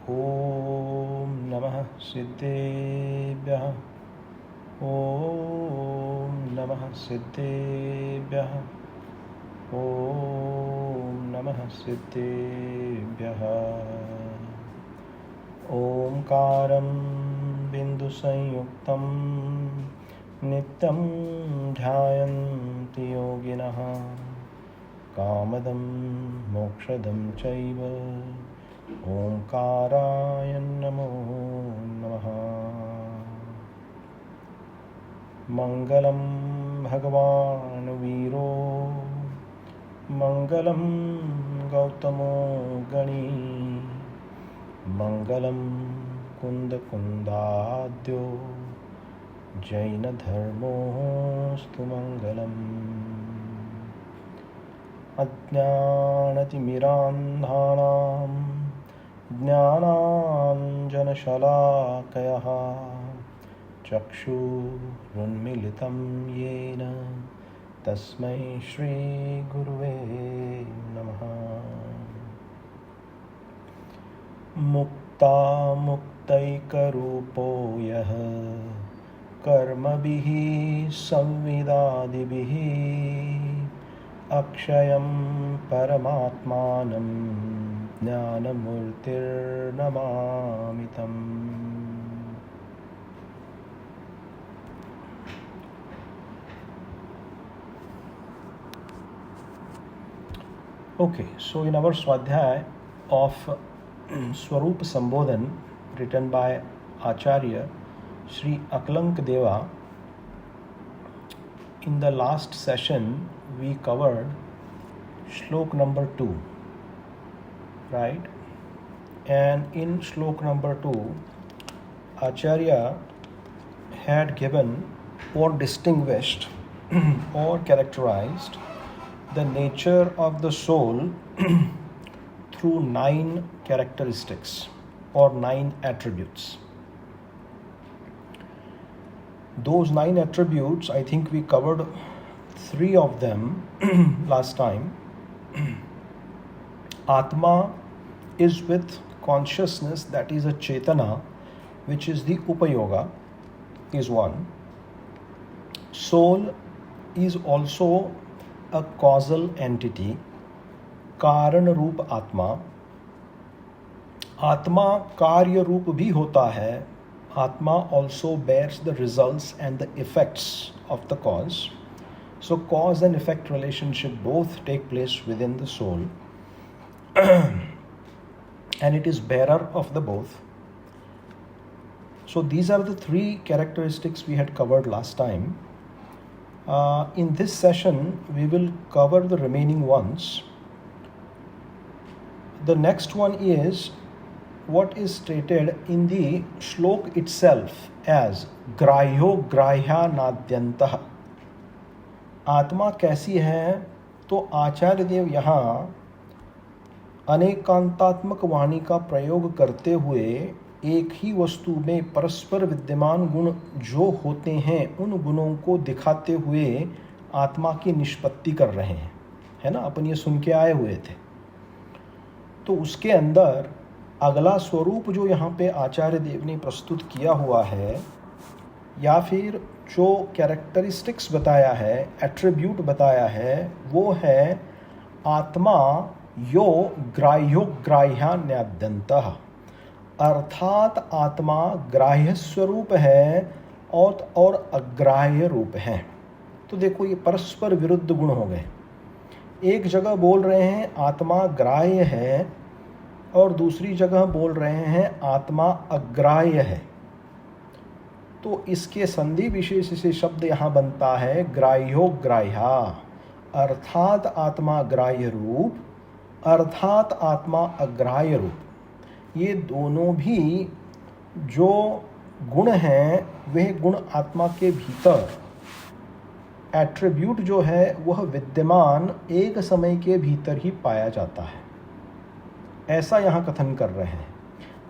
ॐ नमः सिद्धेभ्यः। ॐ नमः सिद्धेभ्यः। ॐ नमः सिद्धेभ्यः। ओंकारं बिन्दुसंयुक्तं नित्यं ध्यायन्ति योगिनः कामदं मोक्षदं चैव ओंकाराय नमो नमः। मंगलं भगवान् वीरो मंगलं गौतमो गणी मंगलं कुन्दकुन्दाद्यो जैनधर्मोऽस्तु मंगलम्। अज्ञानतिमिरान्धानां ज्ञानाञ्जनशलाकयः चक्षुरुन्मीलितं येन तस्मै श्रीगुरुवे नमः। मुक्तामुक्तैकरूपो यः कर्मभिः संविदादिभिः अक्षयं परमात्मानं ज्ञानमूर्तिर्नमामि तम्। Okay, so in our Swadhyay of Swarup Sambodhan written by Acharya Sri Akalank Deva, in the last session we covered Shlok number 2, right? And in Shlok number 2, Acharya had given or distinguished or characterized the nature of the soul through 9 characteristics or 9 attributes. Those 9 attributes, I think we covered 3 of them last time. Atma is with consciousness, that is a Chetana, which is the Upayoga, is one. Soul is also a causal entity, कारण रूप आत्मा. आत्मा कार्य रूप भी होता है. Atma also bears the results and the effects of the cause. So cause and effect relationship both take place within the soul and it is bearer of the both. So these are the 3 characteristics we had covered last time. In this session we will cover the remaining ones. The next one is what is stated in the shlok itself as grahyo grahya nadyantah. आत्मा कैसी है? तो आचार्य देव यहाँ अनेकांतात्मक वाणी का प्रयोग करते हुए एक ही वस्तु में परस्पर विद्यमान गुण जो होते हैं उन गुणों को दिखाते हुए आत्मा की निष्पत्ति कर रहे हैं, है ना. अपन ये सुन के आए हुए थे. तो उसके अंदर अगला स्वरूप जो यहाँ पे आचार्य देव ने प्रस्तुत किया हुआ है या फिर जो कैरेक्टरिस्टिक्स बताया है, एट्रीब्यूट बताया है, वो है आत्मा यो ग्राह्यो ग्राह्या न्याद्यन्तः. अर्थात आत्मा ग्राह्य स्वरूप है और अग्राह्य रूप है. तो देखो ये परस्पर विरुद्ध गुण हो गए. एक जगह बोल रहे हैं आत्मा ग्राह्य है और दूसरी जगह बोल रहे हैं आत्मा अग्राह्य है. तो इसके संधि विशेष से शब्द यहाँ बनता है ग्राह्यो ग्राह्या, अर्थात आत्मा ग्राह्य रूप अर्थात आत्मा अग्राह्य रूप. ये दोनों भी जो गुण हैं वह गुण आत्मा के भीतर एट्रीब्यूट जो है वह विद्यमान एक समय के भीतर ही पाया जाता है, ऐसा यहाँ कथन कर रहे हैं.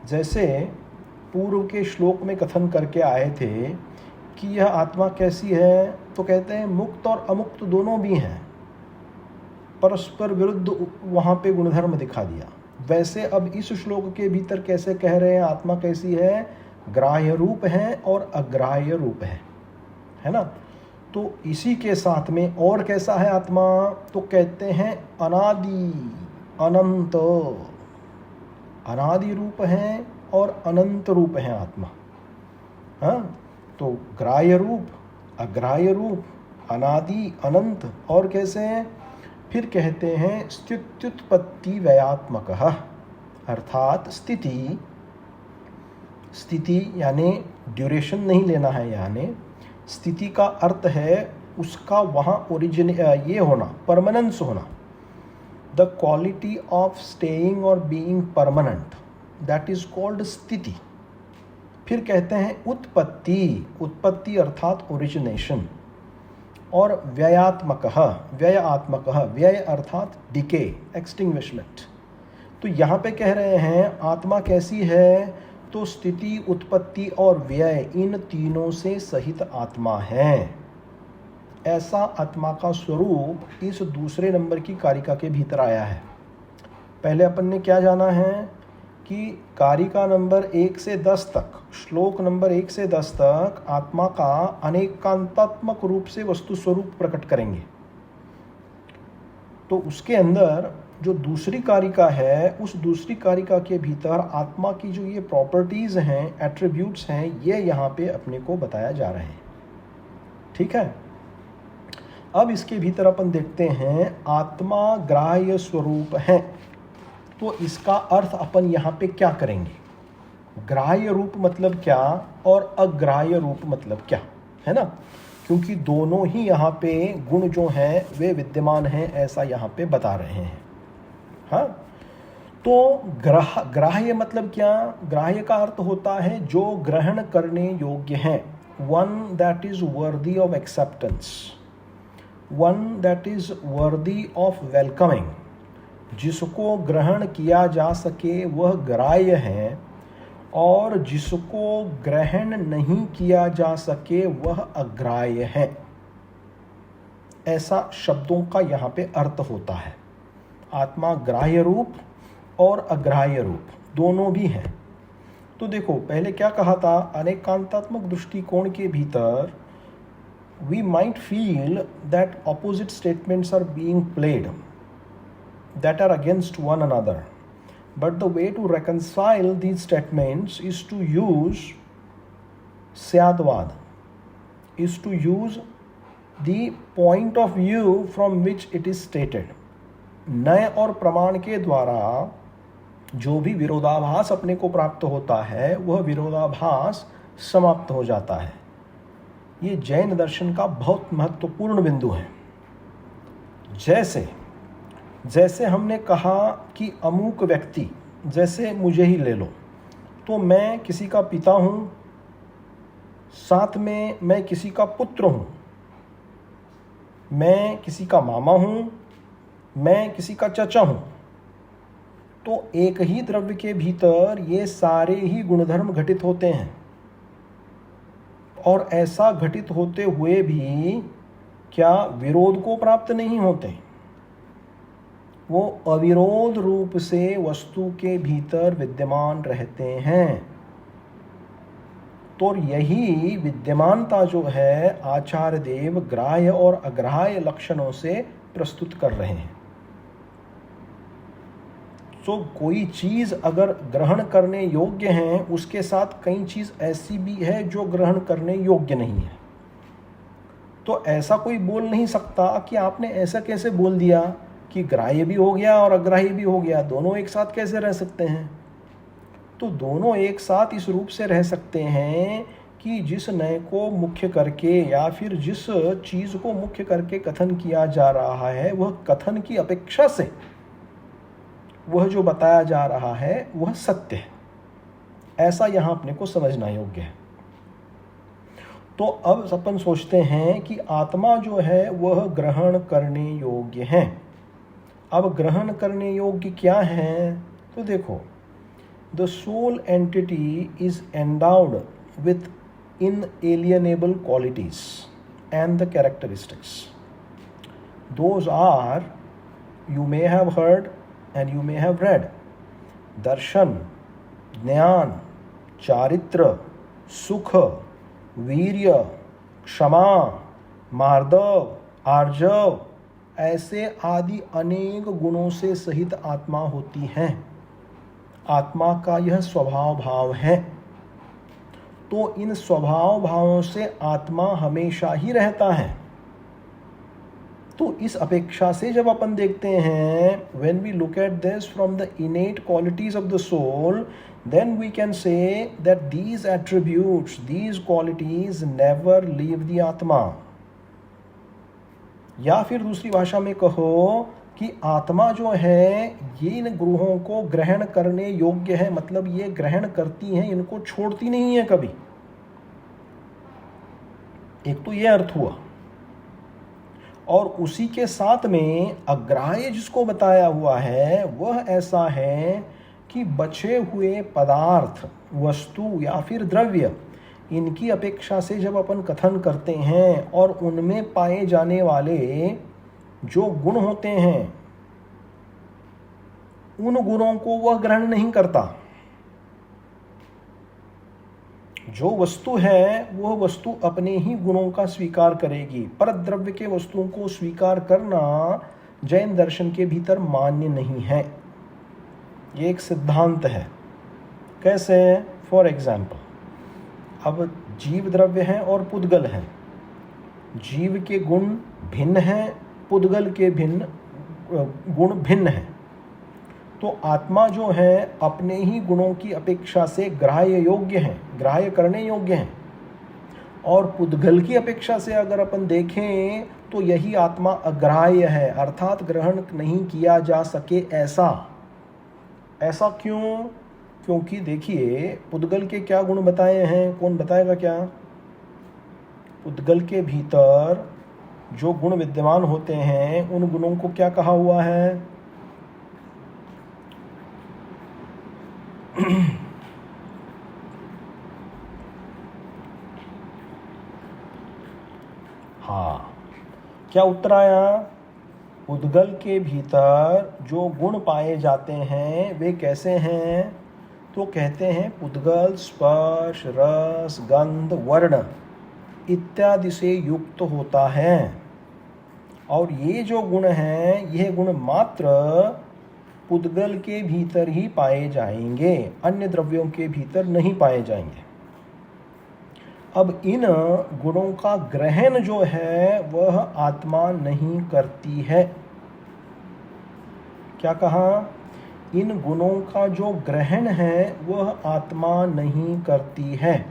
जैसे पूर्व के श्लोक में कथन करके आए थे कि यह आत्मा कैसी है, तो कहते हैं मुक्त और अमुक्त दोनों भी हैं. परस्पर विरुद्ध वहाँ पे गुणधर्म दिखा दिया. वैसे अब इस श्लोक के भीतर कैसे कह रहे हैं आत्मा कैसी है? ग्राह्य रूप है और अग्राह्य रूप है ना। तो इसी के साथ में और कैसा है आत्मा? तो कहते हैं अनादि अनंत, अनादि रूप है और अनंत रूप है आत्मा। हाँ, तो ग्राह्य रूप, अग्राह्य रूप, अनादि अनंत, और कैसे हैं? फिर कहते हैं स्थित्युत्पत्ति व्ययात्मकः, अर्थात स्थिति, स्थिति यानी ड्यूरेशन नहीं लेना है, यानी स्थिति का अर्थ है उसका वहाँ ओरिजिन ये होना, परमानेंस होना, द क्वालिटी ऑफ स्टेइंग और being permanent, that is called स्थिति। फिर कहते हैं उत्पत्ति, उत्पत्ति अर्थात ओरिजिनेशन, और व्ययात्मकः, व्ययात्मकः, व्यय अर्थात डिके, एक्सटिंग्विशमेंट। तो यहाँ पे कह रहे हैं आत्मा कैसी है? तो स्थिति, उत्पत्ति और व्यय, इन तीनों से सहित आत्मा है। ऐसा आत्मा का स्वरूप इस दूसरे नंबर की कारिका के भीतर आया है। पहले अपन ने क्या जाना है कि कारिका नंबर 1 से 10 तक, श्लोक नंबर 1 से 10 तक आत्मा का अनेकांतात्मक रूप से वस्तु स्वरूप प्रकट करेंगे। तो उसके अंदर जो दूसरी कारिका है, उस दूसरी कारिका के भीतर आत्मा की जो ये प्रॉपर्टीज़ हैं, एट्रीब्यूट्स हैं, ये यहाँ पे अपने को बताया जा रहे हैं। ठीक है, अब इसके भीतर अपन देखते हैं आत्मा ग्राह्य स्वरूप है। तो इसका अर्थ अपन यहाँ पे क्या करेंगे? ग्राह्य रूप मतलब क्या और अग्राह्य रूप मतलब क्या, है ना, क्योंकि दोनों ही यहाँ पे गुण जो हैं वे विद्यमान हैं, ऐसा यहाँ पे बता रहे हैं। हाँ, तो ग्राह्य मतलब क्या? ग्राह्य का अर्थ होता है जो ग्रहण करने योग्य है, one that is worthy of acceptance, one that is worthy of welcoming, जिसको ग्रहण किया जा सके वह ग्राह्य है, और जिसको ग्रहण नहीं किया जा सके वह अग्राह्य है। ऐसा शब्दों का यहाँ पे अर्थ होता है। आत्मा ग्राह्य रूप और अग्राह्य रूप दोनों भी हैं। तो देखो पहले क्या कहा था, अनेकांतात्मक दृष्टिकोण के भीतर we might feel that opposite statements are being played that are against one another, but the way to reconcile these statements is to use syadvad, is to use the point of view from which it is stated। नय और प्रमाण के द्वारा जो भी विरोधाभास अपने को प्राप्त होता है वह विरोधाभास समाप्त हो जाता है। ये जैन दर्शन का बहुत महत्वपूर्ण बिंदु है। जैसे हमने कहा कि अमुक व्यक्ति, जैसे मुझे ही ले लो, तो मैं किसी का पिता हूँ, साथ में मैं किसी का पुत्र हूँ, मैं किसी का मामा हूँ, मैं किसी का चचा हूँ। तो एक ही द्रव्य के भीतर ये सारे ही गुणधर्म घटित होते हैं, और ऐसा घटित होते हुए भी क्या विरोध को प्राप्त नहीं होते? वो अविरोध रूप से वस्तु के भीतर विद्यमान रहते हैं। तो यही विद्यमानता जो है आचार्य देव ग्राह्य और अग्राह्य लक्षणों से प्रस्तुत कर रहे हैं। तो कोई चीज़ अगर ग्रहण करने योग्य है, उसके साथ कई चीज़ ऐसी भी है जो ग्रहण करने योग्य नहीं है। तो ऐसा कोई बोल नहीं सकता कि आपने ऐसा कैसे बोल दिया कि ग्राह्य भी हो गया और अग्राह्य भी हो गया, दोनों एक साथ कैसे रह सकते हैं? तो दोनों एक साथ इस रूप से रह सकते हैं कि जिस नय को मुख्य करके या फिर जिस चीज़ को मुख्य करके कथन किया जा रहा है, वह कथन की अपेक्षा से वह जो बताया जा रहा है वह सत्य है। ऐसा यहाँ अपने को समझना योग्य है। तो अब अपन सोचते हैं कि आत्मा जो है वह ग्रहण करने योग्य है। अब ग्रहण करने योग्य क्या है? तो देखो, the soul entity is endowed with inalienable qualities and the characteristics. Those are, you may have heard and you may have read, दर्शन, ज्ञान, चारित्र, सुख, वीर्य, क्षमा, मार्दव, आर्जव, ऐसे आदि अनेक गुणों से सहित आत्मा होती है। आत्मा का यह स्वभाव भाव है। तो इन स्वभाव भावों से आत्मा हमेशा ही रहता है। तो इस अपेक्षा से जब अपन देखते हैं, when we look at this from the innate qualities of the soul, then we can say that these attributes, these qualities never leave the आत्मा। या फिर दूसरी भाषा में कहो कि आत्मा जो है ये इन ग्रहों को ग्रहण करने योग्य है, मतलब ये ग्रहण करती हैं, इनको छोड़ती नहीं है कभी। एक तो ये अर्थ हुआ। और उसी के साथ में अग्राह्य जिसको बताया हुआ है वह ऐसा है कि बचे हुए पदार्थ, वस्तु या फिर द्रव्य, इनकी अपेक्षा से जब अपन कथन करते हैं और उनमें पाए जाने वाले जो गुण होते हैं उन गुणों को वह ग्रहण नहीं करता। जो वस्तु है वह वस्तु अपने ही गुणों का स्वीकार करेगी। परद्रव्य के वस्तुओं को स्वीकार करना जैन दर्शन के भीतर मान्य नहीं है। ये एक सिद्धांत है। कैसे? फॉर एग्जाम्पल, अब जीव द्रव्य है और पुद्गल है। जीव के गुण भिन्न हैं, पुद्गल के गुण भिन्न हैं। तो आत्मा जो है अपने ही गुणों की अपेक्षा से ग्राह्य योग्य है, ग्राह्य करने योग्य है। और पुद्गल की अपेक्षा से अगर अपन देखें तो यही आत्मा अग्राह्य है, अर्थात ग्रहण नहीं किया जा सके ऐसा। ऐसा क्यों? क्योंकि देखिए पुद्गल के क्या गुण बताए हैं, कौन बताएगा क्या? पुद्गल के भीतर जो गुण विद्यमान होते हैं उन गुणों को क्या कहा हुआ है? हाँ, क्या उत्तर आया? पुद्गल के भीतर जो गुण पाए जाते हैं वे कैसे हैं? तो कहते हैं पुद्गल स्पर्श, रस, गंध, वर्ण इत्यादि से युक्त होता है। और ये जो गुण हैं, यह गुण मात्र पुद्गल के भीतर ही पाए जाएंगे, अन्य द्रव्यों के भीतर नहीं पाए जाएंगे। अब इन गुणों का ग्रहण जो है वह आत्मा नहीं करती है। क्या कहा? इन गुणों का जो ग्रहण है वह आत्मा नहीं करती है।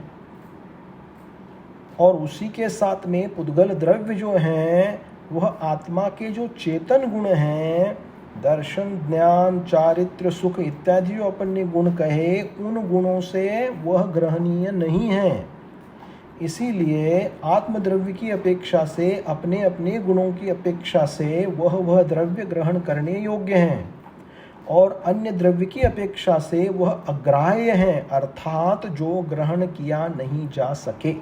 और उसी के साथ में पुद्गल द्रव्य जो है वह आत्मा के जो चेतन गुण हैं, दर्शन, ज्ञान, चारित्र, सुख इत्यादि जो अपन ने गुण कहे, उन गुणों से वह ग्रहणीय नहीं है। इसीलिए आत्मद्रव्य की अपेक्षा से, अपने अपने गुणों की अपेक्षा से वह द्रव्य ग्रहण करने योग्य हैं और अन्य द्रव्य की अपेक्षा से वह अग्राह्य हैं, अर्थात जो ग्रहण किया नहीं जा सके।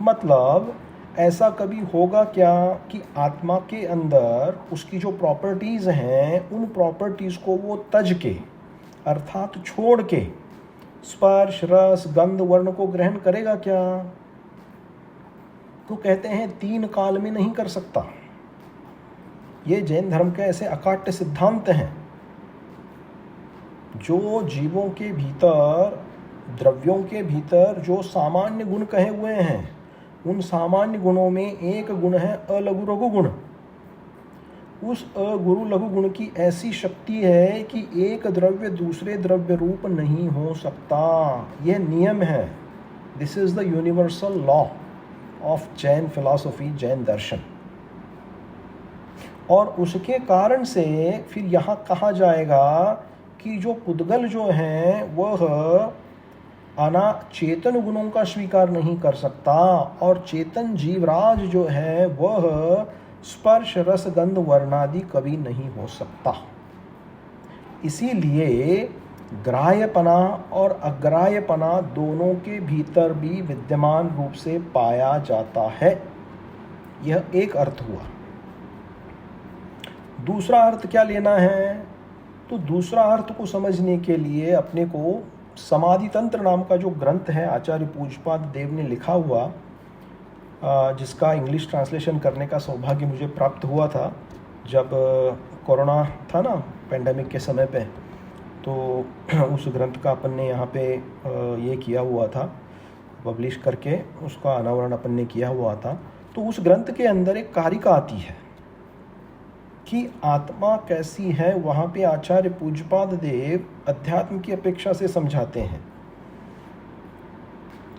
मतलब ऐसा कभी होगा क्या कि आत्मा के अंदर उसकी जो प्रॉपर्टीज़ हैं उन प्रॉपर्टीज़ को वो तज के, अर्थात छोड़ के स्पर्श, रस, गंध, वर्ण को ग्रहण करेगा क्या? तो कहते हैं 3 काल में नहीं कर सकता। ये जैन धर्म के ऐसे अकाट्य सिद्धांत हैं। जो जीवों के भीतर, द्रव्यों के भीतर जो सामान्य गुण कहे हुए हैं, उन सामान्य गुणों में एक गुण है अलघु लघु गुण। उस अगुरु लघु गुण की ऐसी शक्ति है कि एक द्रव्य दूसरे द्रव्य रूप नहीं हो सकता। यह नियम है। This is the universal law of Jain philosophy, Jain दर्शन। और उसके कारण से फिर यहाँ कहा जाएगा कि जो पुद्गल जो है वह चेतन गुणों का स्वीकार नहीं कर सकता और चेतन जीवराज जो है वह स्पर्श, रस, गंध, वर्णादि कभी नहीं हो सकता। इसीलिए ग्राह्यपना और अग्राह्यपना दोनों के भीतर भी विद्यमान रूप से पाया जाता है। यह एक अर्थ हुआ। दूसरा अर्थ क्या लेना है? तो दूसरा अर्थ को समझने के लिए अपने को समाधि तंत्र नाम का जो ग्रंथ है आचार्य पूज्यपाद देव ने लिखा हुआ, जिसका इंग्लिश ट्रांसलेशन करने का सौभाग्य मुझे प्राप्त हुआ था जब कोरोना था ना, पेंडेमिक के समय पे, तो उस ग्रंथ का अपन ने यहाँ पे ये किया हुआ था, पब्लिश करके उसका अनावरण अपन ने किया हुआ था। तो उस ग्रंथ के अंदर एक कारिका आती है कि आत्मा कैसी है, वहाँ पे आचार्य पूज्यपाद देव अध्यात्म की अपेक्षा से समझाते हैं।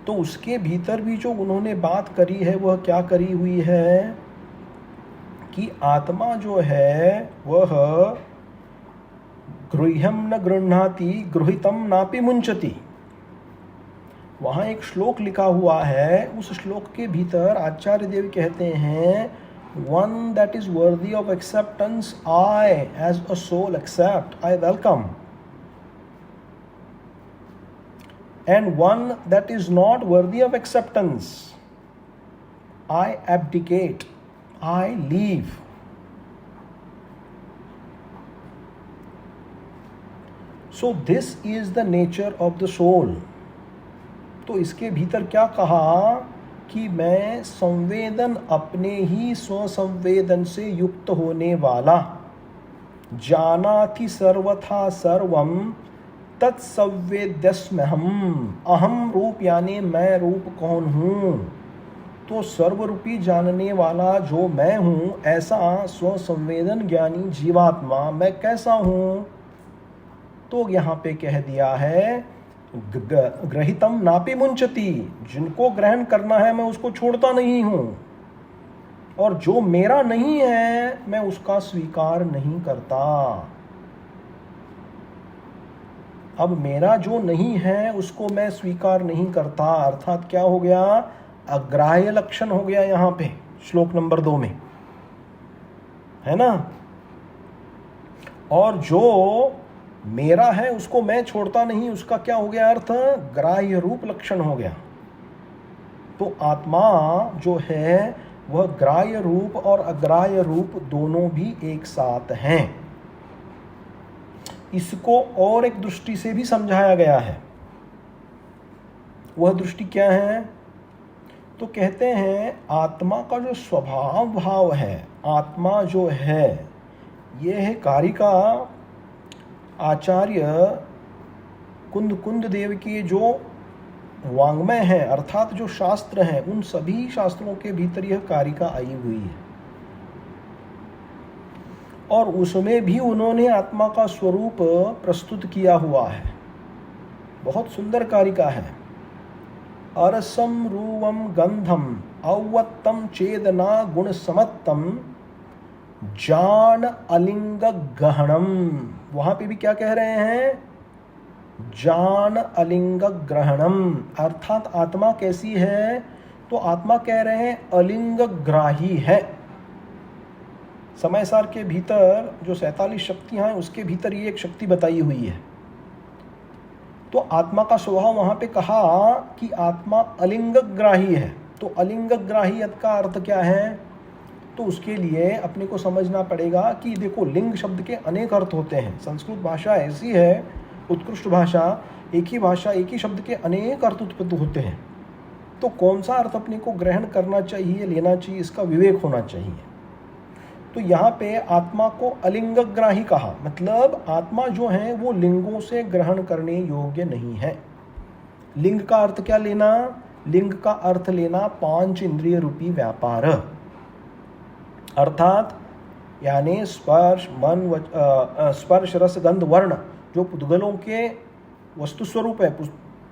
तो उसके भीतर भी जो उन्होंने बात करी है वह क्या करी हुई है कि आत्मा जो है वह गृह्यम न गृह्णाति गृहीतम नापि मुंचति। वहाँ एक श्लोक लिखा हुआ है, उस श्लोक के भीतर आचार्य देव कहते हैं, one that is worthy of acceptance I as a soul accept, I welcome, and one that is not worthy of acceptance I abdicate, I leave. So this is the nature of the soul. तो इसके भीतर क्या कहा कि मैं संवेदन, अपने ही स्वसंवेदन से युक्त होने वाला, जानाति सर्वथा सर्वम तत्संवेद्यस्म्यहम्, अहम रूप यानी मैं रूप कौन हूँ, तो सर्वरूपी जानने वाला जो मैं हूँ, ऐसा स्वसंवेदन ज्ञानी जीवात्मा मैं कैसा हूँ। तो यहाँ पे कह दिया है ग्रहितम नापि मुंचति, जिनको ग्रहण करना है मैं उसको छोड़ता नहीं हूँ, और जो मेरा नहीं है मैं उसका स्वीकार नहीं करता। अब मेरा जो नहीं है उसको मैं स्वीकार नहीं करता, अर्थात क्या हो गया, अग्राह्य लक्षण हो गया यहाँ पे श्लोक नंबर 2 में, है ना। और जो मेरा है उसको मैं छोड़ता नहीं, उसका क्या हो गया अर्थ, ग्राह्य रूप लक्षण हो गया। तो आत्मा जो है वह ग्राह्य रूप और अग्राह्य रूप दोनों भी एक साथ हैं। इसको और एक दृष्टि से भी समझाया गया है। वह दृष्टि क्या है, तो कहते हैं आत्मा का जो स्वभाव भाव है, आत्मा जो है, यह है कारिका आचार्य कुंद देव की जो वांग्मय है, अर्थात जो शास्त्र हैं, उन सभी शास्त्रों के भीतर यह कारिका आई हुई है। और उसमें भी उन्होंने आत्मा का स्वरूप प्रस्तुत किया हुआ है। बहुत सुंदर कारिका है। अरसम रूवम गंधम अवत्तम चेदना गुण समत्तम जान अलिंग गहणम। वहां पे भी क्या कह रहे हैं, जान अलिंग ग्रहणम, अर्थात आत्मा कैसी है, तो आत्मा कह रहे हैं अलिंग ग्राही है। समय सार के भीतर जो 47 शक्तियां हैं उसके भीतर ये एक शक्ति बताई हुई है। तो आत्मा का स्वभाव वहां पे कहा कि आत्मा अलिंग ग्राही है। तो अलिंग ग्राहीयत का अर्थ क्या है, तो उसके लिए अपने को समझना पड़ेगा कि देखो लिंग शब्द के अनेक अर्थ होते हैं। संस्कृत भाषा ऐसी है, उत्कृष्ट भाषा, एक ही भाषा एक ही शब्द के अनेक अर्थ उत्पन्न होते हैं। तो कौन सा अर्थ अपने को ग्रहण करना चाहिए, लेना चाहिए, इसका विवेक होना चाहिए। तो यहाँ पे आत्मा को अलिंगग्राही कहा, मतलब आत्मा जो है वो लिंगों से ग्रहण करने योग्य नहीं है। लिंग का अर्थ क्या लेना, लिंग का अर्थ लेना 5 इंद्रिय रूपी व्यापार, अर्थात यानी स्पर्श, मन, स्पर्श, रस, गंध, वर्ण, जो पुद्गलों के वस्तु स्वरूप है,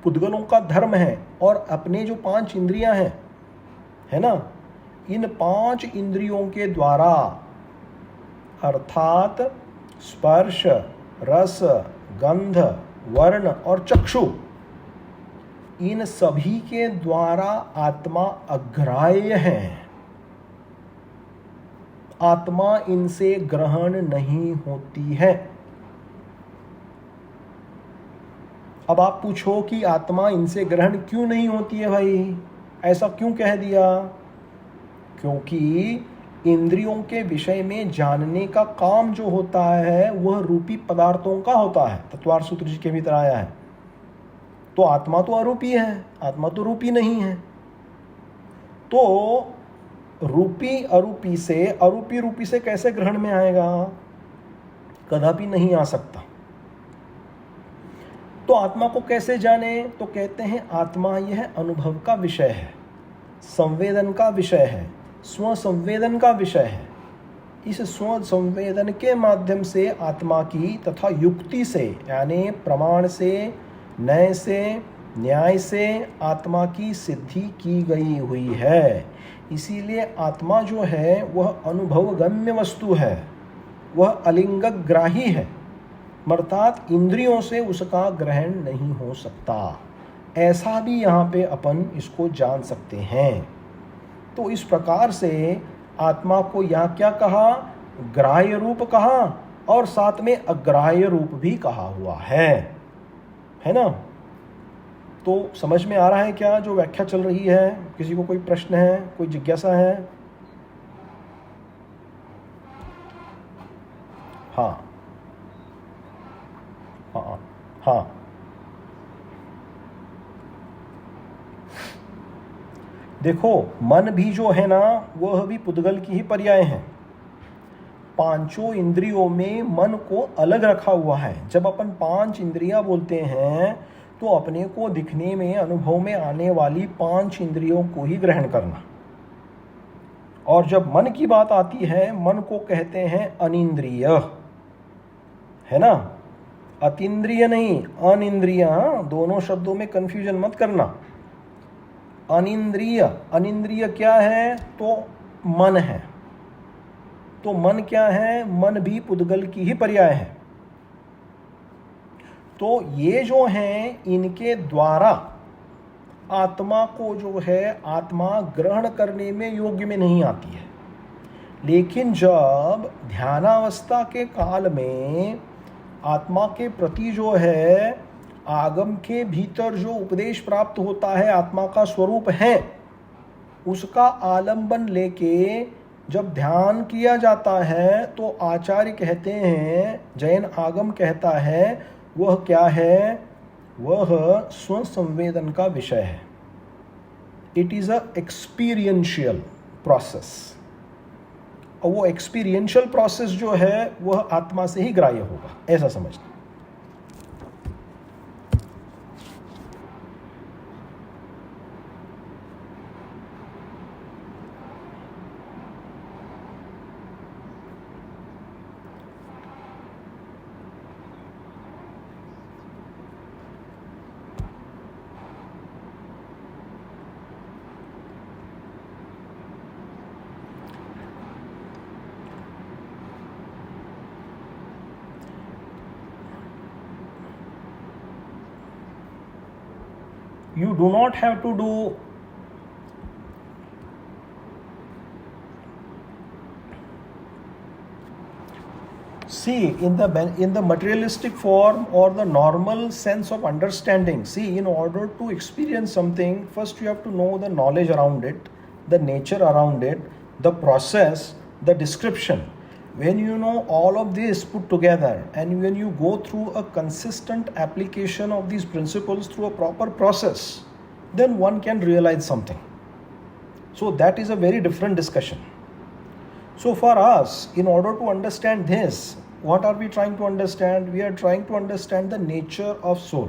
पुद्गलों का धर्म है, और अपने जो 5 इंद्रियां हैं, है ना, इन 5 इंद्रियों के द्वारा, अर्थात स्पर्श, रस, गंध, वर्ण और चक्षु, इन सभी के द्वारा आत्मा अग्राह्य है। आत्मा इनसे ग्रहण नहीं होती है। अब आप पूछो कि आत्मा इनसे ग्रहण क्यों नहीं होती है भाई, ऐसा क्यों कह दिया? क्योंकि इंद्रियों के विषय में जानने का काम जो होता है वह रूपी पदार्थों का होता है। तत्वार्थ सूत्र जी के भीतर आया है। तो आत्मा तो अरूपी है, आत्मा तो रूपी नहीं है। तो रूपी अरूपी से, अरूपी रूपी से कैसे ग्रहण में आएगा? कदापि नहीं आ सकता। तो आत्मा को कैसे जाने? तो कहते हैं आत्मा यह अनुभव का विषय है, संवेदन का विषय है, स्व संवेदन का विषय है। इस स्व संवेदन के माध्यम से आत्मा की तथा युक्ति से यानी प्रमाण से, नय से, न्याय से आत्मा की सिद्धि की गई हुई है। इसीलिए आत्मा जो है वह अनुभवगम्य वस्तु है, वह अलिंगग्राही है, अर्थात इंद्रियों से उसका ग्रहण नहीं हो सकता। ऐसा भी यहाँ पे अपन इसको जान सकते हैं। तो इस प्रकार से आत्मा को यहाँ क्या कहा? ग्राह्य रूप कहा और साथ में अग्राह्य रूप भी कहा हुआ है ना? तो समझ में आ रहा है क्या जो व्याख्या चल रही है? किसी को कोई प्रश्न है, कोई जिज्ञासा है? हाँ हाँ हाँ। देखो, मन भी जो है ना वह भी पुद्गल की ही पर्याय है। पांचों इंद्रियों में मन को अलग रखा हुआ है। जब अपन 5 इंद्रियां बोलते हैं तो अपने को दिखने में, अनुभव में आने वाली 5 इंद्रियों को ही ग्रहण करना। और जब मन की बात आती है, मन को कहते हैं अनिंद्रिय, है ना? अतीन्द्रिय नहीं, अनिंद्रिय। दोनों शब्दों में कंफ्यूजन मत करना। अनिंद्रिय, अनिंद्रिय क्या है? तो मन है। तो मन क्या है? मन भी पुद्गल की ही पर्याय है। तो ये जो हैं इनके द्वारा आत्मा को जो है आत्मा ग्रहण करने में योग्य में नहीं आती है। लेकिन जब ध्यानावस्था के काल में आत्मा के प्रति जो है आगम के भीतर जो उपदेश प्राप्त होता है, आत्मा का स्वरूप है, उसका आलंबन लेके जब ध्यान किया जाता है तो आचार्य कहते हैं, जैन आगम कहता है, वह क्या है? वह स्वसंवेदन का विषय है। It is a experiential process. और वो एक्सपीरियंशियल प्रोसेस जो है वह आत्मा से ही ग्राह्य होगा, ऐसा समझना। You do not have to do see in the materialistic form or the normal sense of understanding. See, in order to experience something, first you have to know the knowledge around it, the nature around it, the process, the description. When you know all of this put together and when you go through a consistent application of these principles through a proper process, then one can realize something. So that is a very different discussion. So for us, in order to understand this, what are we trying to understand? We are trying to understand the nature of soul.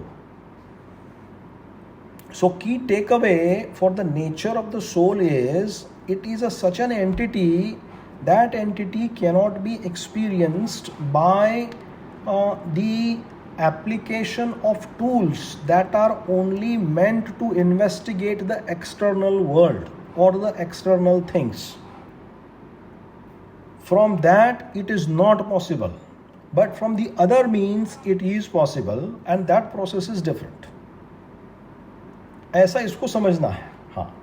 So key takeaway for the nature of the soul is, it is such an entity. That entity cannot be experienced by the application of tools that are only meant to investigate the external world or the external things. From that it is not possible, but from the other means it is possible, and that process is different. ऐसा इसको समझना है। हाँ,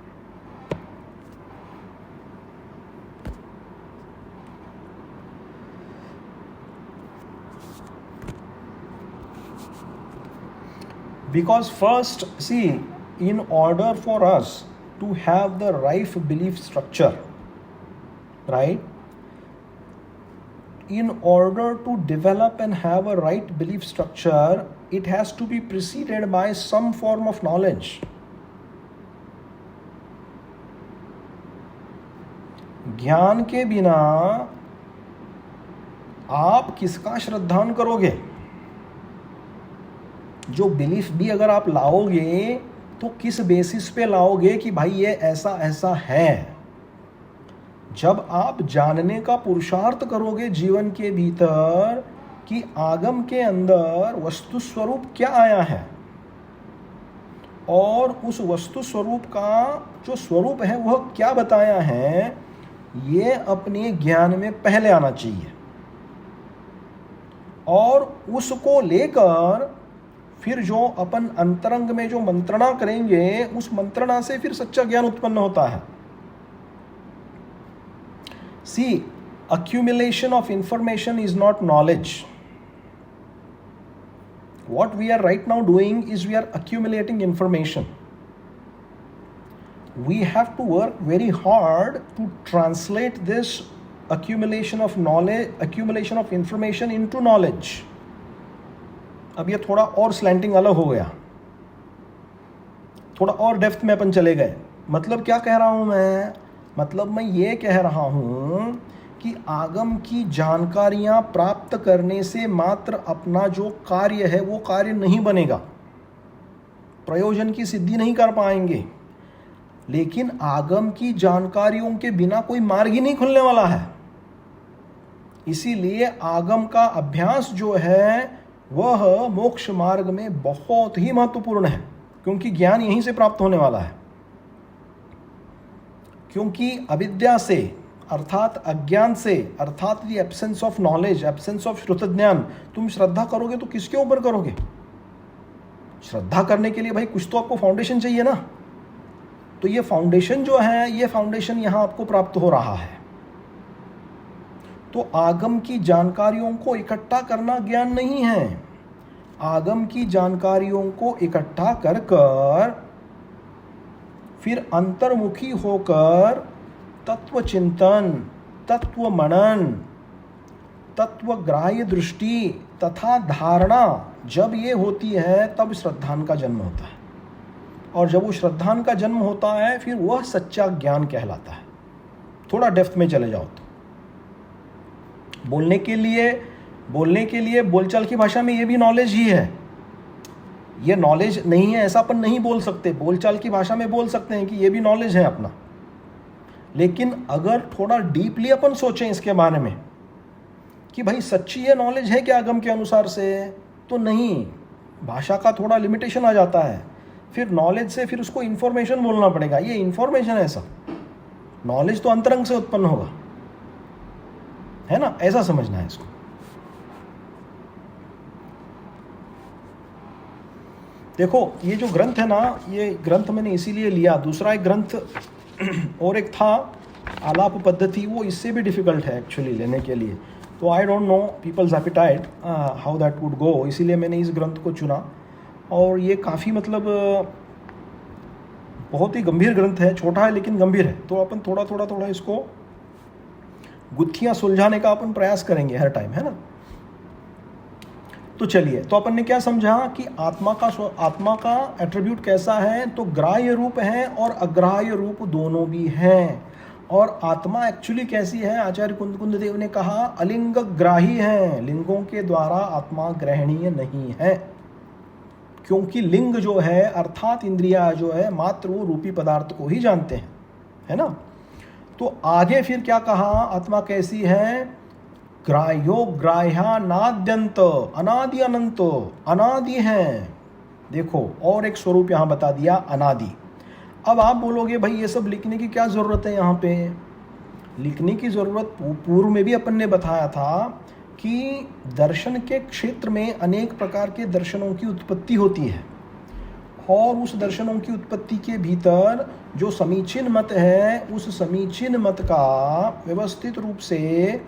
because first, see, in order for us to have the right belief structure, right? In order to develop and have a right belief structure, it has to be preceded by some form of knowledge. ज्ञान के बिना आप किसका श्रद्धान करोगे? जो belief भी अगर आप लाओगे तो किस बेसिस पे लाओगे कि भाई ये ऐसा ऐसा है? जब आप जानने का पुरुषार्थ करोगे जीवन के भीतर कि आगम के अंदर वस्तु स्वरूप क्या आया है और उस वस्तु स्वरूप का जो स्वरूप है वह क्या बताया है, ये अपने ज्ञान में पहले आना चाहिए और उसको लेकर फिर जो अपन अंतरंग में जो मंत्रणा करेंगे उस मंत्रणा से फिर सच्चा ज्ञान उत्पन्न होता है। See, accumulation of information is not knowledge. What we are right now doing is we are accumulating information. We have to work very hard to translate this accumulation of knowledge, accumulation of information into knowledge. अब ये थोड़ा और slanting अलग हो गया, थोड़ा और depth में अपन चले गए। मतलब क्या कह रहा हूँ मैं? मतलब मैं ये कह रहा हूँ कि आगम की जानकारियाँ प्राप्त करने से मात्र अपना जो कार्य है वो कार्य नहीं बनेगा, प्रयोजन की सिद्धि नहीं कर पाएंगे। लेकिन आगम की जानकारियों के बिना कोई मार्ग ही नहीं खुलने वाला है। इसीलिए आगम का अभ्यास जो है वह मोक्ष मार्ग में बहुत ही महत्वपूर्ण है, क्योंकि ज्ञान यहीं से प्राप्त होने वाला है। क्योंकि अविद्या से अर्थात अज्ञान से अर्थात the absence of knowledge, absence of श्रुत ज्ञान, तुम श्रद्धा करोगे तो किसके ऊपर करोगे? श्रद्धा करने के लिए भाई कुछ तो आपको फाउंडेशन चाहिए ना। तो ये फाउंडेशन जो है, ये फाउंडेशन यहाँ आपको प्राप्त हो रहा है। तो आगम की जानकारियों को इकट्ठा करना ज्ञान नहीं है। आगम की जानकारियों को इकट्ठा कर कर फिर अंतर्मुखी होकर तत्व चिंतन, तत्व मनन, तत्व ग्राह्य दृष्टि तथा धारणा जब ये होती है तब श्रद्धान का जन्म होता है। और जब वो श्रद्धान का जन्म होता है फिर वह सच्चा ज्ञान कहलाता है। थोड़ा डेप्थ में चले जाओ तो बोलने के लिए बोलचाल की भाषा में ये भी नॉलेज ही है। ये नॉलेज नहीं है ऐसा अपन नहीं बोल सकते। बोलचाल की भाषा में बोल सकते हैं कि ये भी नॉलेज है अपना। लेकिन अगर थोड़ा डीपली अपन सोचें इसके बारे में कि भाई सच्ची ये नॉलेज है क्या आगम के अनुसार से, तो नहीं, भाषा का थोड़ा लिमिटेशन आ जाता है। फिर नॉलेज से फिर उसको इन्फॉर्मेशन बोलना पड़ेगा। ये इन्फॉर्मेशन है सब, नॉलेज तो अंतरंग से उत्पन्न होगा, है ना? ऐसा समझना है इसको। देखो ये जो ग्रंथ है ना, ये ग्रंथ मैंने इसीलिए लिया। दूसरा एक ग्रंथ और एक था आलाप पद्धति, वो इससे भी डिफ़िकल्ट है एक्चुअली लेने के लिए। तो I don't know people's appetite how that would go, इसीलिए मैंने इस ग्रंथ को चुना। और ये काफ़ी मतलब बहुत ही गंभीर ग्रंथ है, छोटा है लेकिन गंभीर है। तो अपन थोड़ा इसको गुत्थियाँ सुलझाने का अपन प्रयास करेंगे हर टाइम, है ना? तो चलिए, तो अपन ने क्या समझा कि आत्मा का एट्रीब्यूट कैसा है? तो ग्राह्य रूप है और अग्राह्य रूप दोनों भी हैं। और आत्मा एक्चुअली कैसी है? आचार्य कुंद देव ने कहा अलिंग ग्राही है, लिंगों के द्वारा आत्मा ग्रहणीय नहीं है। क्योंकि लिंग जो है अर्थात इंद्रिया जो है मात्र वो रूपी पदार्थ को ही जानते हैं, है ना? तो आगे फिर क्या कहा? आत्मा कैसी है? ग्राह्यो ग्राह्या नाद्यंत, अनादि अनंत, अनादि है। देखो और एक स्वरूप यहाँ बता दिया, अनादि। अब आप बोलोगे भाई ये सब लिखने की क्या ज़रूरत है? यहाँ पे लिखने की ज़रूरत पूर्व में भी अपन ने बताया था कि दर्शन के क्षेत्र में अनेक प्रकार के दर्शनों की उत्पत्ति होती है और उस दर्शनों की उत्पत्ति के भीतर जो समीचीन मत है उस समीचीन मत का व्यवस्थित रूप से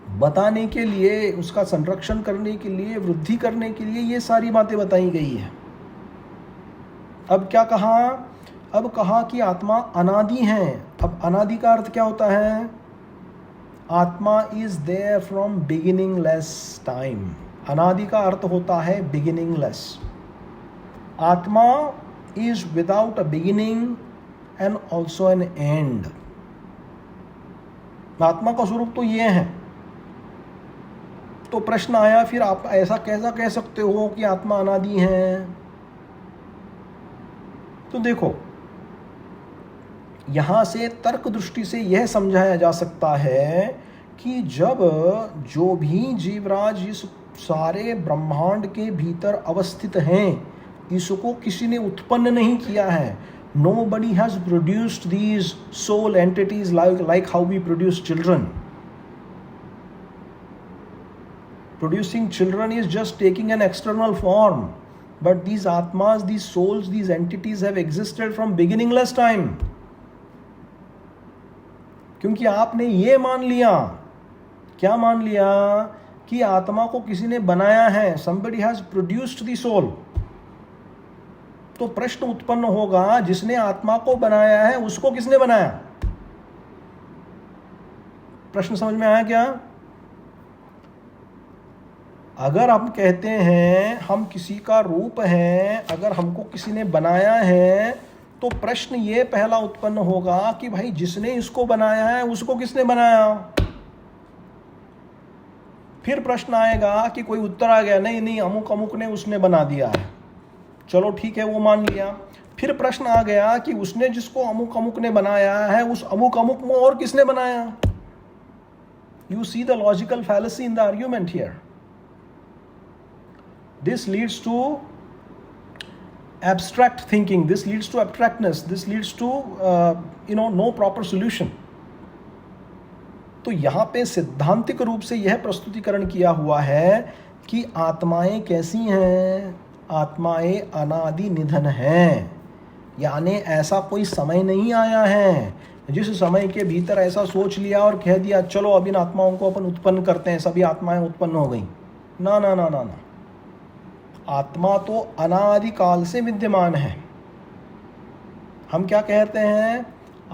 बताने के लिए, उसका संरक्षण करने के लिए, वृद्धि करने के लिए ये सारी बातें बताई गई है। अब क्या कहा? अब कहा कि आत्मा अनादि है। अब अनादि का अर्थ क्या होता है? आत्मा is there from beginningless time. अनादि का अर्थ होता है बिगिनिंगलेस। आत्मा is without a beginning and also an end. आत्मा का स्वरूप तो ये है। तो प्रश्न आया फिर आप ऐसा कैसा कह सकते हो कि आत्मा अनादि है? तो देखो, यहां से तर्क दृष्टि से यह समझाया जा सकता है कि जब जो भी जीवराज इस सारे ब्रह्मांड के भीतर अवस्थित हैं, इसको किसी ने उत्पन्न नहीं किया है। Nobody has produced these soul entities like how we produce children. Producing children is just taking an external form. But these atmas, these souls, these entities have existed from beginningless time. क्योंकि आपने ये मान लिया, क्या मान लिया? कि आत्मा को किसी ने बनाया है। Somebody has produced the soul. तो प्रश्न उत्पन्न होगा, जिसने आत्मा को बनाया है उसको किसने बनाया? प्रश्न समझ में आया क्या? अगर हम कहते हैं हम किसी का रूप हैं, अगर हमको किसी ने बनाया है, तो प्रश्न ये पहला उत्पन्न होगा कि भाई जिसने इसको बनाया है उसको किसने बनाया? फिर प्रश्न आएगा कि कोई उत्तर आ गया, नहीं नहीं अमुक अमुक ने उसने बना दिया है। चलो ठीक है, वो मान लिया। फिर प्रश्न आ गया कि उसने जिसको अमुक अमुक ने बनाया है, उस अमुक अमुक में और किसने बनाया? You see the logical fallacy in the argument here. This leads to abstract thinking, this leads to abstractness, this leads to no proper solution. तो यहाँ पे सिद्धांतिक रूप से यह प्रस्तुतिकरण किया हुआ है कि आत्माएं कैसी हैं? आत्माएं अनादि निधन हैं। यानी ऐसा कोई समय नहीं आया है जिस समय के भीतर ऐसा सोच लिया और कह दिया चलो अब इन आत्माओं को अपन उत्पन्न करते हैं, सभी आत्माएं उत्पन्न हो गई। ना ना ना ना ना, आत्मा तो अनादि काल से विद्यमान है। हम क्या कहते हैं?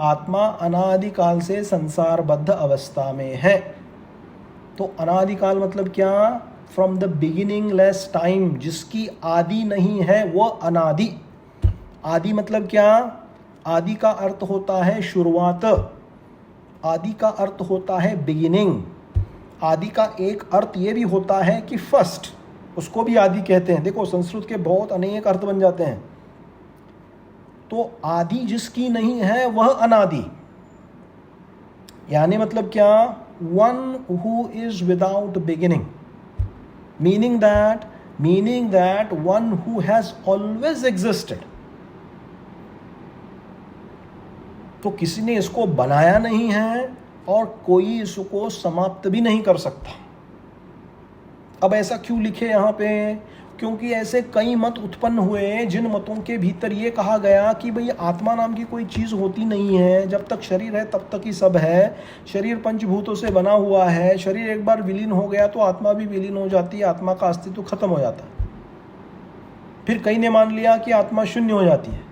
आत्मा अनादि काल से संसारबद्ध अवस्था में है। तो अनादि काल मतलब क्या? फ्रॉम द बिगिनिंगलेस टाइम, जिसकी आदि नहीं है वो अनादि। आदि मतलब क्या? आदि का अर्थ होता है शुरुआत, आदि का अर्थ होता है बिगिनिंग। आदि का एक अर्थ ये भी होता है कि फर्स्ट, उसको भी आदि कहते हैं। देखो संस्कृत के बहुत अनेक अर्थ बन जाते हैं। तो आदि जिसकी नहीं है वह अनादि। यानी मतलब क्या? One who is without beginning, meaning that one who has always existed. तो किसी ने इसको बनाया नहीं है और कोई इसको समाप्त भी नहीं कर सकता। अब ऐसा क्यों लिखे यहाँ पे? क्योंकि ऐसे कई मत उत्पन्न हुए जिन मतों के भीतर ये कहा गया कि भाई आत्मा नाम की कोई चीज़ होती नहीं है, जब तक शरीर है तब तक ही सब है। शरीर पंचभूतों से बना हुआ है, शरीर एक बार विलीन हो गया तो आत्मा भी विलीन हो जाती है, आत्मा का अस्तित्व खत्म हो जाता है। फिर कई ने मान लिया कि आत्मा शून्य हो जाती है।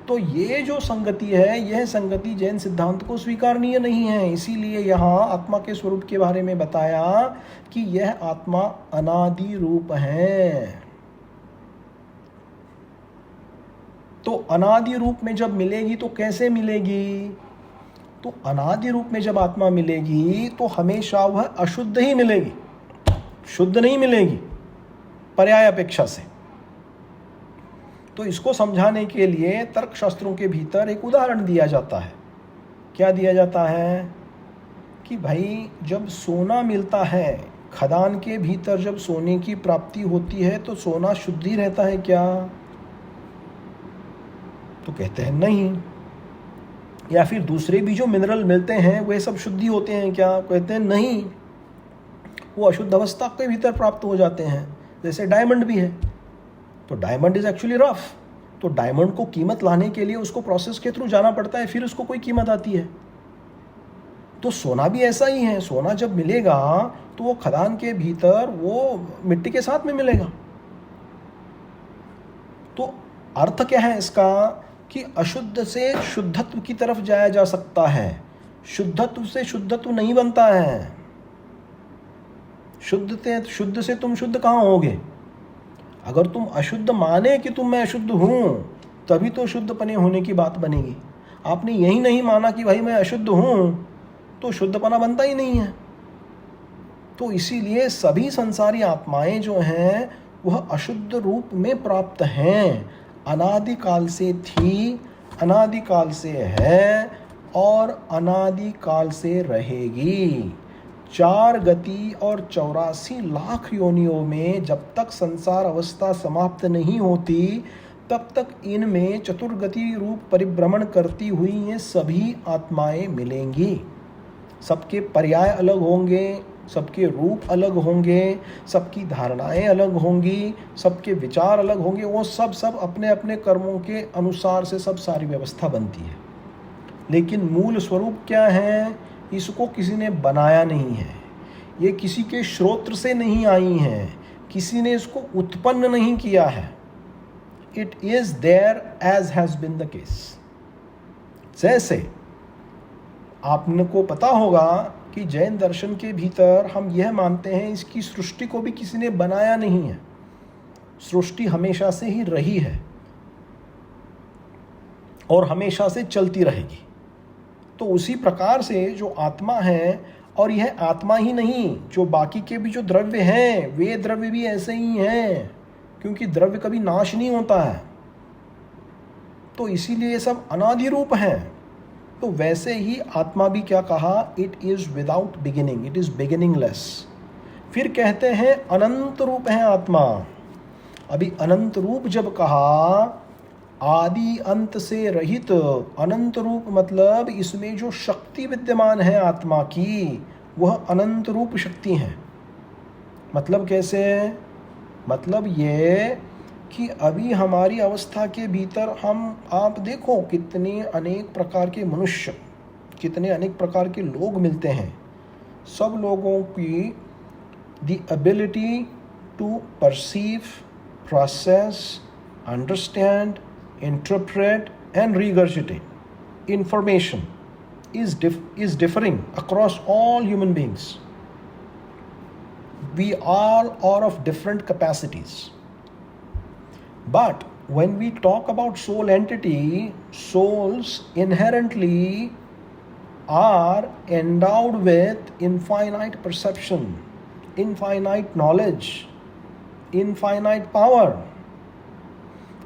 तो ये जो संगति है, यह संगति जैन सिद्धांत को स्वीकारनीय नहीं है। इसीलिए यहाँ आत्मा के स्वरूप के बारे में बताया कि यह आत्मा अनादि रूप है। तो अनादि रूप में जब मिलेगी तो कैसे मिलेगी? तो अनादि रूप में जब आत्मा मिलेगी तो हमेशा वह अशुद्ध ही मिलेगी, शुद्ध नहीं मिलेगी पर्याय अपेक्षा से। तो इसको समझाने के लिए तर्क शास्त्रों के भीतर एक उदाहरण दिया जाता है। क्या दिया जाता है? कि भाई जब सोना मिलता है, खदान के भीतर जब सोने की प्राप्ति होती है तो सोना शुद्ध ही रहता है क्या? तो कहते हैं नहीं। या फिर दूसरे भी जो मिनरल मिलते हैं वे सब शुद्धि होते हैं क्या? कहते हैं नहीं, वो अशुद्ध अवस्था के भीतर प्राप्त हो जाते हैं। जैसे डायमंड भी है, तो डायमंड इज एक्चुअली रफ। तो डायमंड को कीमत लाने के लिए उसको प्रोसेस के थ्रू जाना पड़ता है, फिर उसको कोई कीमत आती है। तो सोना भी ऐसा ही है। सोना जब मिलेगा तो वो खदान के भीतर वो मिट्टी के साथ में मिलेगा। तो अर्थ क्या है इसका? कि अशुद्ध से शुद्धत्व की तरफ जाया जा सकता है। शुद्धत्व से शुद्धत्व नहीं बनता है। शुद्ध से तुम शुद्ध कहाँ होगे? अगर तुम अशुद्ध माने कि तुम मैं अशुद्ध हूं, तभी तो शुद्धपने होने की बात बनेगी। आपने यही नहीं माना कि भाई मैं अशुद्ध हूं, तो शुद्धपना बनता ही नहीं है। तो इसीलिए सभी संसारी आत्माएं जो हैं वह अशुद्ध रूप में प्राप्त हैं। अनादिकाल से थी, अनादिकाल से है और अनादिकाल से रहेगी। 4 गति और 84 लाख योनियों में जब तक संसार अवस्था समाप्त नहीं होती, तब तक इनमें चतुर्गति रूप परिभ्रमण करती हुई ये सभी आत्माएं मिलेंगी। सबके पर्याय अलग होंगे, सबके रूप अलग होंगे, सबकी धारणाएं अलग होंगी, सबके विचार अलग होंगे। वो सब अपने अपने कर्मों के अनुसार से सब सारी व्यवस्था बनती है। लेकिन मूल स्वरूप क्या है? इसको किसी ने बनाया नहीं है। ये किसी के श्रोत्र से नहीं आई हैं, किसी ने इसको उत्पन्न नहीं किया है। It is there as has been the case. जैसे आपको पता होगा कि जैन दर्शन के भीतर हम यह मानते हैं इसकी सृष्टि को भी किसी ने बनाया नहीं है। सृष्टि हमेशा से ही रही है और हमेशा से चलती रहेगी। तो उसी प्रकार से जो आत्मा है, और यह आत्मा ही नहीं, जो बाकी के भी जो द्रव्य हैं वे द्रव्य भी ऐसे ही हैं, क्योंकि द्रव्य कभी नाश नहीं होता है। तो इसीलिए ये सब अनादि रूप हैं। तो वैसे ही आत्मा भी क्या कहा? It is without beginning, it is beginningless. फिर कहते हैं अनंत रूप है आत्मा। अभी अनंत रूप जब कहा, आदि अंत से रहित अनंत रूप, मतलब इसमें जो शक्ति विद्यमान है आत्मा की, वह अनंत रूप शक्ति है। मतलब कैसे? मतलब ये कि अभी हमारी अवस्था के भीतर आप देखो कितने अनेक प्रकार के मनुष्य, कितने अनेक प्रकार के लोग मिलते हैं। सब लोगों की the ability to perceive, process, understand, interpret and regurgitate information is differing across all human beings. We all are of different capacities. But when we talk about soul entity, souls inherently are endowed with infinite perception, infinite knowledge, infinite power.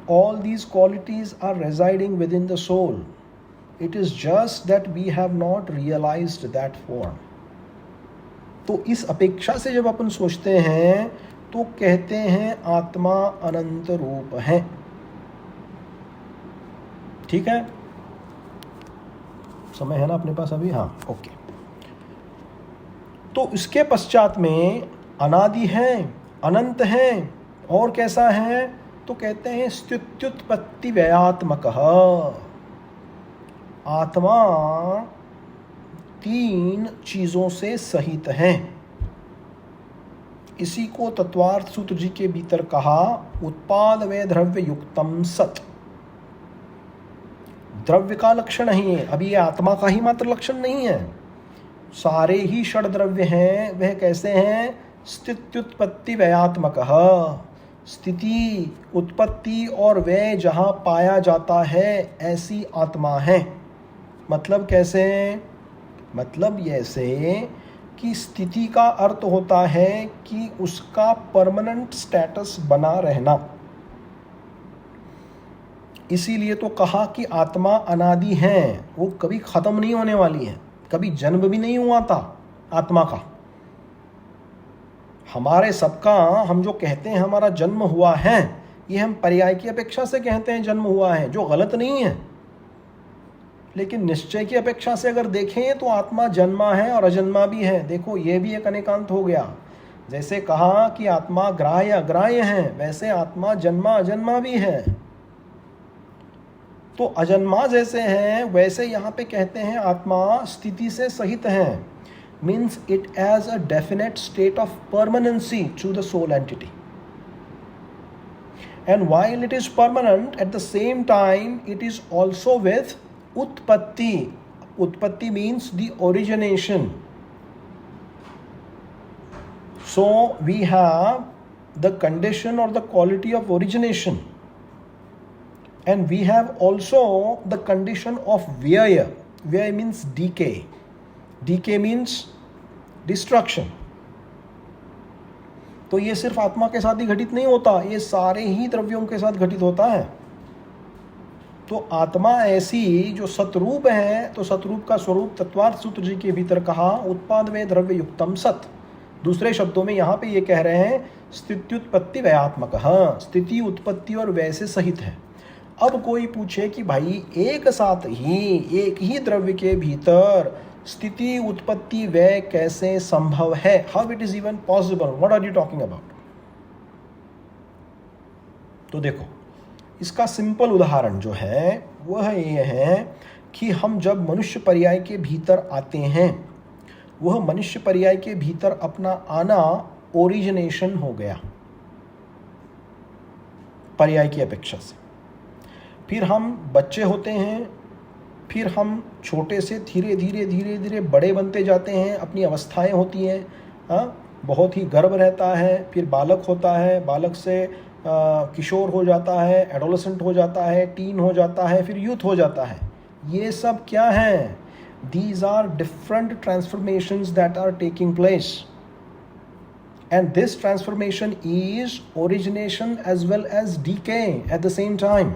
All these qualities are residing within the soul. It is just that we have not realized that form. तो इस अपेक्षा से जब अपन सोचते हैं तो कहते हैं आत्मा अनंत रूप है। ठीक है, समय है ना अपने पास अभी? हाँ, ओके। तो इसके पश्चात में अनादि है, अनंत है, और कैसा है? तो कहते हैं स्त्युत्पत्ति व्ययात्मक। आत्मा 3 चीजों से सहित है। इसी को तत्वार्थ सूत्र जी के भीतर कहा, उत्पाद वे द्रव्य युक्तम सत। द्रव्य का लक्षण ही है, अभी ये आत्मा का ही मात्र लक्षण नहीं है। सारे ही षड द्रव्य हैं, वह कैसे हैं? स्थित्युत्पत्ति व्ययात्मक। स्थिति, उत्पत्ति और व्यय जहाँ पाया जाता है, ऐसी आत्मा है। मतलब कैसे? मतलब ऐसे कि स्थिति का अर्थ होता है कि उसका परमानेंट स्टेटस बना रहना। इसीलिए तो कहा कि आत्मा अनादि है, वो कभी खत्म नहीं होने वाली है, कभी जन्म भी नहीं हुआ था आत्मा का। हमारे सबका, हम जो कहते हैं हमारा जन्म हुआ है, ये हम पर्याय की अपेक्षा से कहते हैं जन्म हुआ है, जो गलत नहीं है। लेकिन निश्चय की अपेक्षा से अगर देखें तो आत्मा जन्मा है और अजन्मा भी है। देखो, ये भी एक अनेकांत हो गया। जैसे कहा कि आत्मा ग्राह्य अग्राह्य है, वैसे आत्मा जन्मा अजन्मा भी है। तो अजन्मा जैसे है, वैसे यहाँ पे कहते हैं आत्मा स्थिति से सहित है। Means it as a definite state of permanency to the soul entity. And while it is permanent, at the same time it is also with utpatti. Utpatti means the origination. So we have the condition or the quality of origination, and we have also the condition of vyaya. Vyaya means decay. Decay means destruction. तो ये सिर्फ आत्मा के साथ ही घटित नहीं होता, ये सारे ही द्रव्यों के साथ घटित होता है। तो आत्मा ऐसी जो सतरूप है, तो सतरूप का स्वरूप तत्वार्थ सूत्र जी के भीतर कहा उत्पाद वे द्रव्य युक्तम सत। दूसरे शब्दों में यहाँ पे ये कह रहे हैं स्थित्युत्पत्ति व्ययात्मक, स्थिति उत्पत्ति और वै से सहित है। अब कोई पूछे कि भाई एक साथ ही एक ही द्रव्य के भीतर स्थिति उत्पत्ति व्यय कैसे संभव है, how it is even possible, what are you talking about. तो देखो, इसका सिंपल उदाहरण जो है वह ये है कि हम जब मनुष्य पर्याय के भीतर आते हैं, वह मनुष्य पर्याय के भीतर अपना आना ओरिजिनेशन हो गया पर्याय की अपेक्षा से। फिर हम बच्चे होते हैं, फिर हम छोटे से धीरे धीरे धीरे धीरे बड़े बनते जाते हैं, अपनी अवस्थाएं होती हैं, बहुत ही गर्भ रहता है, फिर बालक होता है, बालक से किशोर हो जाता है, एडोलेसेंट हो जाता है, टीन हो जाता है, फिर यूथ हो जाता है। ये सब क्या हैं? These are different transformations that are taking place, and this transformation is origination as well as decay at the same time.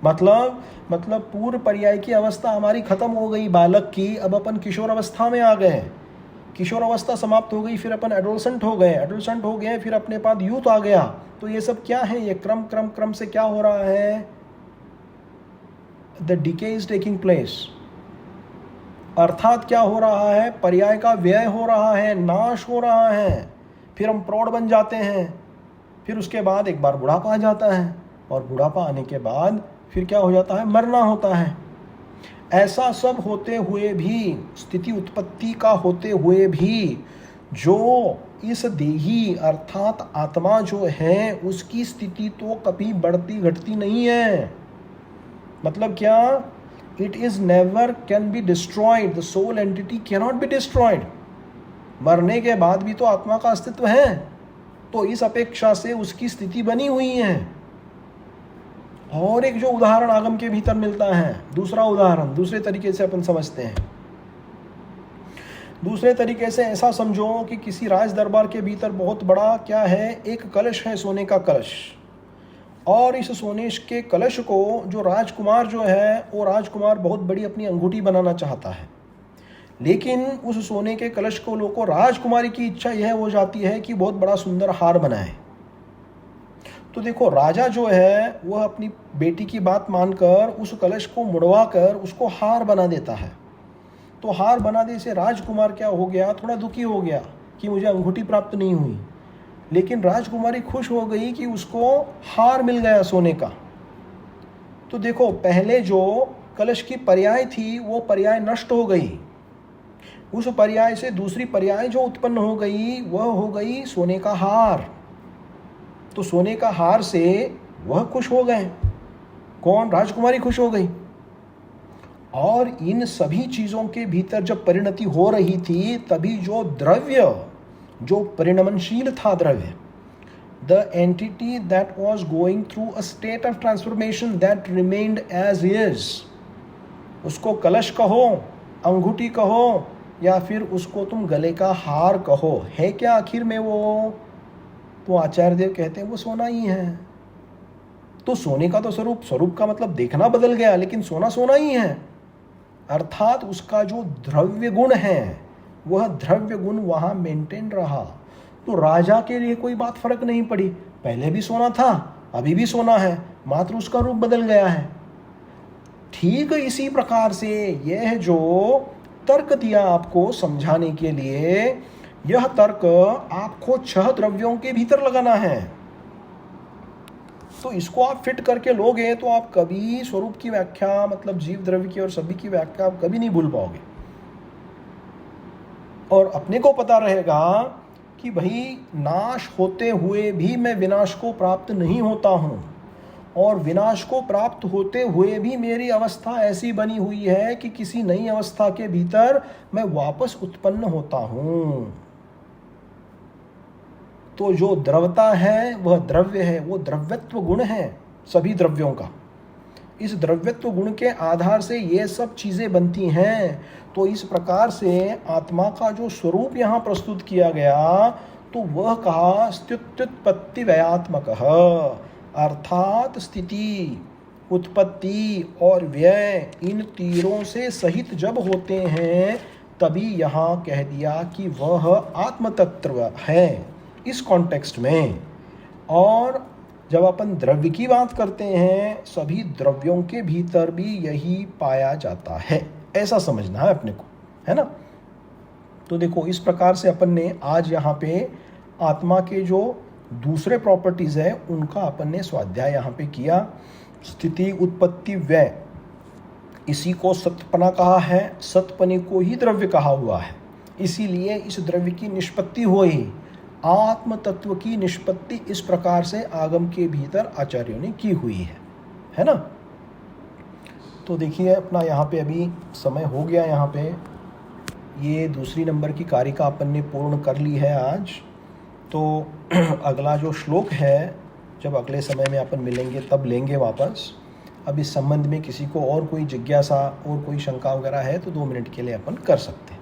मतलब पूर्व पर्याय की अवस्था हमारी खत्म हो गई बालक की, अब अपन किशोर अवस्था में आ गए, किशोर अवस्था समाप्त हो गई, फिर अपन एडोलसेंट हो गए, एडोलसेंट हो गए, फिर अपने पास यूथ आ गया। तो ये सब क्या है? ये क्रम क्रम क्रम से क्या हो रहा है? The decay is taking place. अर्थात क्या हो रहा है? पर्याय का व्यय हो रहा है, नाश हो रहा है, फिर हम प्रौढ़ बन जाते हैं, फिर उसके बाद एक बार बुढ़ापा आ जाता है, और बुढ़ापा आने के बाद फिर क्या हो जाता है? मरना होता है। ऐसा सब होते हुए भी, स्थिति उत्पत्ति का होते हुए भी, जो इस देही अर्थात आत्मा जो है उसकी स्थिति तो कभी बढ़ती घटती नहीं है। मतलब क्या? It is never can be destroyed, the soul entity can not be destroyed. मरने के बाद भी तो आत्मा का अस्तित्व है, तो इस अपेक्षा से उसकी स्थिति बनी हुई है। और एक जो उदाहरण आगम के भीतर मिलता है, दूसरा उदाहरण दूसरे तरीके से अपन समझते हैं। दूसरे तरीके से ऐसा समझो कि किसी राज दरबार के भीतर बहुत बड़ा क्या है? एक कलश है, सोने का कलश। और इस सोने के कलश को जो राजकुमार जो है, वो राजकुमार बहुत बड़ी अपनी अंगूठी बनाना चाहता है, लेकिन उस सोने के कलश को लोगों को, राजकुमारी की इच्छा यह हो जाती है कि बहुत बड़ा सुंदर हार बनाए। तो देखो, राजा जो है वह अपनी बेटी की बात मानकर उस कलश को मुड़वा कर उसको हार बना देता है। तो हार बना दे से राजकुमार क्या हो गया? थोड़ा दुखी हो गया कि मुझे अंगूठी प्राप्त नहीं हुई, लेकिन राजकुमारी खुश हो गई कि उसको हार मिल गया सोने का। तो देखो, पहले जो कलश की पर्याय थी वो पर्याय नष्ट हो गई, उस पर्याय से दूसरी पर्याय जो उत्पन्न हो गई वह हो गई सोने का हार। तो सोने का हार से वह खुश हो गए। कौन? राजकुमारी खुश हो गई। और इन सभी चीजों के भीतर जब परिणति हो रही थी, तभी जो द्रव्य, जो परिणमनशील था द्रव्य, the entity that was going through a state of transformation that remained as is, उसको कलश कहो, अंगूठी कहो, या फिर उसको तुम गले का हार कहो, है क्या आखिर में वो? तो आचार्य देव कहते हैं वो सोना ही है। तो सोने का तो स्वरूप का मतलब देखना बदल गया, लेकिन सोना सोना ही है। अर्थात उसका जो द्रव्य गुण है, वह द्रव्य गुण वहां मेंटेन रहा। तो राजा के लिए कोई बात फर्क नहीं पड़ी, पहले भी सोना था, अभी भी सोना है, मात्र उसका रूप बदल गया है। ठीक इसी प्रकार से यह जो तर्क दिया आपको समझाने के लिए, यह तर्क आपको 6 द्रव्यों के भीतर लगाना है। तो इसको आप फिट करके लोगे तो आप कभी स्वरूप की व्याख्या, मतलब जीव द्रव्य की और सभी की व्याख्या आप कभी नहीं भूल पाओगे। और अपने को पता रहेगा कि भाई नाश होते हुए भी मैं विनाश को प्राप्त नहीं होता हूँ, और विनाश को प्राप्त होते हुए भी मेरी अवस्था ऐसी बनी हुई है कि किसी नई अवस्था के भीतर मैं वापस उत्पन्न होता हूँ। तो जो द्रवता है वह द्रव्य है, वो द्रव्यत्व गुण है सभी द्रव्यों का। इस द्रव्यत्व गुण के आधार से ये सब चीज़ें बनती हैं। तो इस प्रकार से आत्मा का जो स्वरूप यहाँ प्रस्तुत किया गया, तो वह कहा स्थित्युत्पत्ति व्ययात्मक, अर्थात स्थिति, उत्पत्ति और व्यय इन तीनों से सहित जब होते हैं तभी यहाँ कह दिया कि वह आत्मतत्व है इस कॉन्टेक्स्ट में। और जब अपन द्रव्य की बात करते हैं, सभी द्रव्यों के भीतर भी यही पाया जाता है, ऐसा समझना है अपने को, है ना। तो देखो इस प्रकार से अपन ने आज यहाँ पे आत्मा के जो दूसरे प्रॉपर्टीज़ है उनका अपन ने स्वाध्याय यहाँ पे किया। स्थिति, उत्पत्ति, व्यय, इसी को सत्पना कहा है, सत्पने को ही द्रव्य कहा हुआ है। इसीलिए इस द्रव्य की निष्पत्ति हुई, आत्म तत्व की निष्पत्ति इस प्रकार से आगम के भीतर आचार्यों ने की हुई है ना। तो देखिए अपना यहाँ पे अभी समय हो गया, यहाँ पे ये दूसरी नंबर की कारिका अपन ने पूर्ण कर ली है आज। तो अगला जो श्लोक है जब अगले समय में अपन मिलेंगे तब लेंगे वापस। अब इस संबंध में किसी को और कोई जिज्ञासा और कोई शंका वगैरह है तो 2 मिनट के लिए अपन कर सकते हैं।